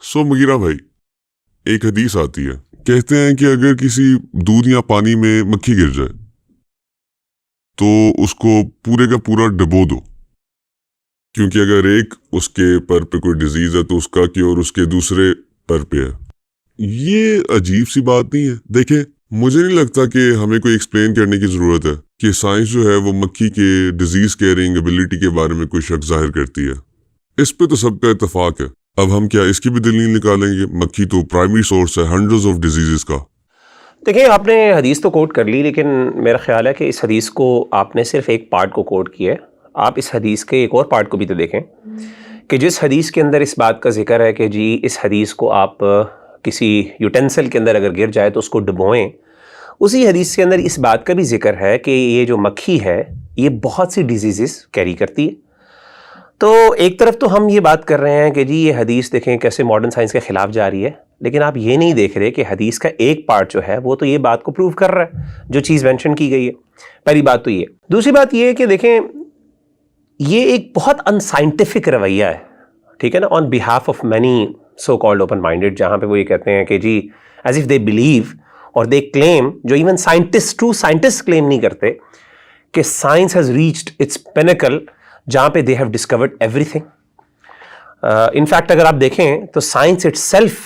Mughira भाई, एक हदीस आती है, कहते हैं कि अगर किसी दूध या पानी में मक्खी गिर जाए तो उसको पूरे का पूरा डुबो दो, क्योंकि अगर एक उसके पर पे कोई डिजीज है तो उसका क्योर उसके दूसरे पर पे है। ये अजीब सी बात नहीं है? देखे, मुझे नहीं लगता कि हमें कोई एक्सप्लेन करने की जरूरत है कि साइंस जो है वो मक्खी के डिजीज कैरिंग एबिलिटी के बारे में कोई शक जाहिर करती है। इस पे तो सबका इत्तेफाक है। अब हम क्या इसकी भी दलील निकालेंगे? मक्खी तो प्राइमरी सोर्स है हंड्रेड्स ऑफ डिजीजेस का। देखिए, आपने हदीस तो कोट कर ली, लेकिन मेरा ख्याल है कि इस हदीस को आपने सिर्फ एक पार्ट को कोट किया है। आप इस हदीस के एक और पार्ट को भी तो देखें कि जिस हदीस के अंदर इस बात का जिक्र है कि जी इस हदीस को आप किसी यूटेंसिल के अंदर अगर गिर जाए तो उसको डुबोएं, उसी हदीस के अंदर इस बात का भी जिक्र है कि ये जो मक्खी है ये बहुत सी डिजीज़ कैरी करती है। तो एक तरफ तो हम ये बात कर रहे हैं कि जी ये हदीस देखें कैसे मॉडर्न साइंस के ख़िलाफ़ जा रही है, लेकिन आप ये नहीं देख रहे कि हदीस का एक पार्ट जो है वो तो ये बात को प्रूव कर रहा है जो चीज़ मेंशन की गई है। पहली बात तो ये। दूसरी बात ये है कि देखें, ये एक बहुत अनसाइंटिफिक रवैया है, ठीक है ना, on behalf of many so called open minded, जहाँ पे वो ये कहते हैं कि जी एज इफ दे बिलीव और दे क्लेम, जो even scientist true scientist claim नहीं करते, कि science has reached it's pinnacle जहाँ पे they have discovered everything. In fact अगर आप देखें तो साइंस इटसेल्फ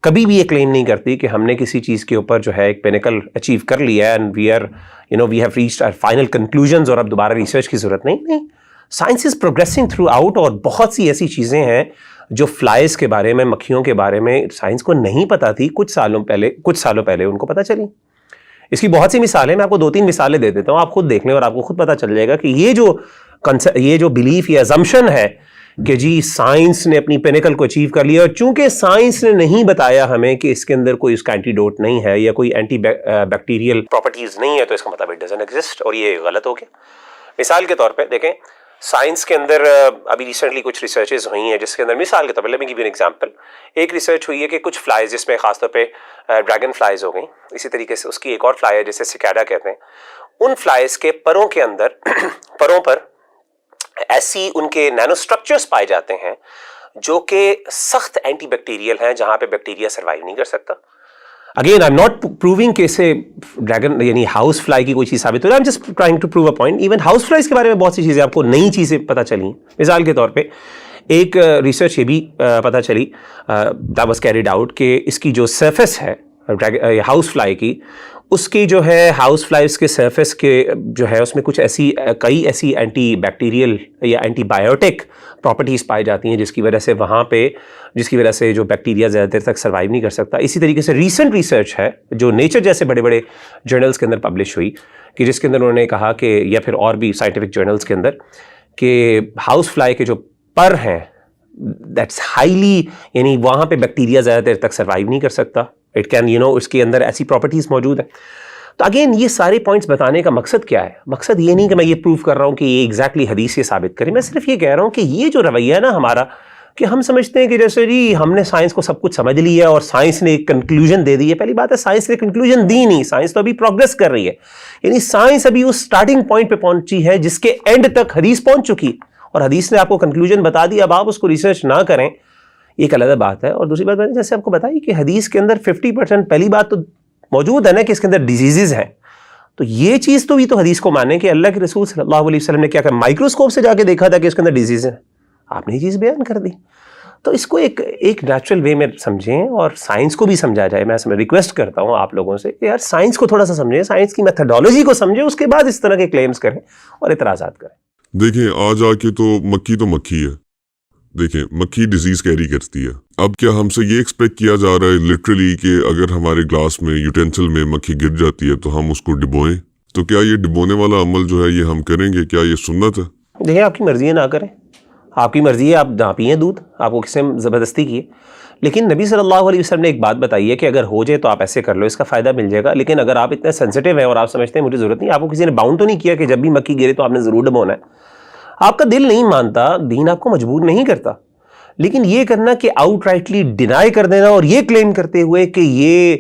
कभी भी ये क्लेम नहीं करती कि हमने किसी चीज़ के ऊपर जो है एक पिनेकल अचीव कर लिया है and we have reached our final conclusions और अब दोबारा रिसर्च की ज़रूरत नहीं। Science is progressing throughout, और बहुत सी ऐसी चीज़ें हैं जो फ्लाइज के बारे में, मक्खियों के बारे में साइंस को नहीं पता थी, कुछ सालों पहले उनको पता चली। इसकी बहुत सी मिसालें, मैं आपको 2-3 मिसालें दे देता हूँ, आप खुद देख लें और आपको खुद पता चल जाएगा कि ये जो बिलीफ या अजम्पशन है कि जी साइंस ने अपनी पिनेकल को अचीव कर लिया, और चूंकि साइंस ने नहीं बताया हमें कि इसके अंदर कोई उसका एंटीडोट नहीं है या कोई एंटी बैक्टीरियल प्रॉपर्टीज नहीं है, तो इसका मतलब इट डजंट एग्जिस्ट, और ये गलत हो गया। मिसाल के तौर पे देखें, साइंस के अंदर अभी रिसेंटली कुछ रिसर्चेज हुई हैं जिसके अंदर, मिसाल के तौर पर let me give you an example, एक रिसर्च हुई है कि कुछ फ्लाइज, जिसमें खासतौर पे ड्रैगन फ्लाइज हो गई, इसी तरीके से उसकी एक और फ्लाई है जिसे सिकाडा कहते हैं, उन फ्लाइज के परों के अंदर परों पर ऐसी उनके नैनो स्ट्रक्चर्स पाए जाते हैं जो कि सख्त एंटी बैक्टीरियल हैं, जहां पे बैक्टीरिया सर्वाइव नहीं कर सकता। Again I am not proving कि इसे ड्रैगन यानी हाउस फ्लाई की कोई चीज़ साबित हो रहा है, I am just trying to prove a point. Even house flies के बारे में बहुत सी चीज़ें आपको नई चीज़ें पता चली। मिसाल के तौर पे एक रिसर्च ये भी पता चली, दैट वाज कैरिड आउट, कि इसकी जो सरफेस है हाउस फ्लाई की, उसकी जो है हाउस फ्लाइज के सरफेस के जो है उसमें कुछ कई ऐसी एंटी बैक्टीरियल या एंटीबायोटिक प्रॉपर्टीज़ पाई जाती हैं जिसकी वजह से जो बैक्टीरिया ज़्यादा देर तक सर्वाइव नहीं कर सकता। इसी तरीके से रीसेंट रिसर्च है जो नेचर जैसे बड़े बड़े जर्नल्स के अंदर पब्लिश हुई, कि जिसके अंदर उन्होंने कहा कि, या फिर और भी साइंटिफिक जर्नल्स के अंदर, कि हाउस फ्लाई के जो पर हैं दैट्स हाईली, यानी वहाँ पे बैक्टीरिया ज़्यादा देर तक सर्वाइव नहीं कर सकता, इट कैन इसके अंदर ऐसी प्रॉपर्टीज़ मौजूद है। तो अगेन ये सारे पॉइंट्स बताने का मकसद क्या है? मकसद ये नहीं कि मैं ये प्रूव कर रहा हूँ कि ये एग्जैक्टली हदीस ये साबित करे, मैं सिर्फ ये कह रहा हूँ कि ये जो रवैया है ना हमारा, कि हम समझते हैं कि जैसे जी हमने साइंस को सब कुछ समझ लिया और साइंस ने एक कंक्लूजन दे दी है। पहली बात है, साइंस ने कंक्लूजन दी नहीं, साइंस तो अभी प्रोग्रेस कर रही है, यानी साइंस अभी उस स्टार्टिंग पॉइंट पे पहुंची है जिसके एंड तक हदीस पहुंच चुकी, और हदीस ने आपको कंक्लूजन बता दी, अब आप उसको रिसर्च ना करें, एक अलग बात है। और दूसरी बात मैंने जैसे आपको बताई कि हदीस के अंदर 50% पहली बात तो मौजूद है ना कि इसके अंदर डिजीजेज हैं, तो ये चीज़ तो भी तो हदीस को माने कि अल्लाह के रसूल सल्लल्लाहु अलैहि वसल्लम ने क्या कहा, माइक्रोस्कोप से जाके देखा था कि इसके अंदर डिजीज है, आपने ये चीज़ बयान कर दी। तो इसको एक नेचुरल वे में समझें और साइंस को भी समझा जाए। मैं रिक्वेस्ट करता हूँ आप लोगों से कि यार साइंस को थोड़ा सा समझें, साइंस की मेथडोलॉजी को समझें, उसके बाद इस तरह के क्लेम्स करें और इतराज़ात करें। देखें, आज आके तो मक्खी है। देखें, मक्खी डिजीज कैरी करती है। अब क्या हमसे ये एक्सपेक्ट किया जा रहा है लिटरली कि अगर हमारे ग्लास में, यूटेंसिल में मक्खी गिर जाती है तो हम उसको डिबोएं? तो क्या ये डिबोने वाला अमल जो है ये हम करेंगे? क्या ये सुन्नत है? देखिए, आपकी मर्जी है, ना करें, आपकी मर्जी है, आप ना पिए दूध, आपको किसी ने ज़बरदस्ती की है। लेकिन नबी सल्लल्लाहु अलैहि वसल्लम ने एक बात बताई है कि अगर हो जाए तो आप ऐसे कर लो, इसका फ़ायदा मिल जाएगा। लेकिन अगर आप इतने सेंसिटिव हैं और आप समझते हैं मुझे ज़रूरत नहीं, आपको किसी ने बाउंड तो नहीं किया कि जब भी मक्खी गिरे तो आपने ज़रूर डबोना है। आपका दिल नहीं मानता, दीन आपको मजबूर नहीं करता, लेकिन ये करना कि आउटराइटली डिनाई कर देना और ये क्लेम करते हुए कि ये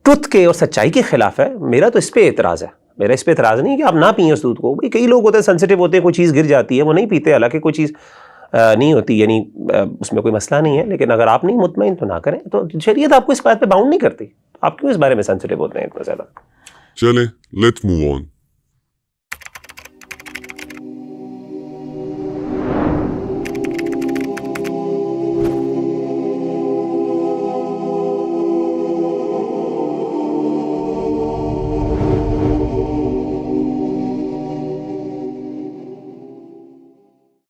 ट्रुथ के और सच्चाई के खिलाफ है, मेरा तो इस पर एतराज़ है। मेरा इस पर एतराज़ नहीं कि आप ना पिए उस दूध को। भाई कई लोग होते हैं सेंसिटिव होते हैं, कोई चीज़ गिर जाती है वो नहीं पीते, हालांकि कोई चीज़ नहीं होती, यानी उसमें कोई मसला नहीं है, लेकिन अगर आप नहीं मुतमईन तो ना करें। तो शरीयत आपको इस बात पे बाउंड नहीं करती, आप क्यों इस बारे में सेंसिटिव होते हैं इतना ज़्यादा? चलें, लेट्स मूव ऑन।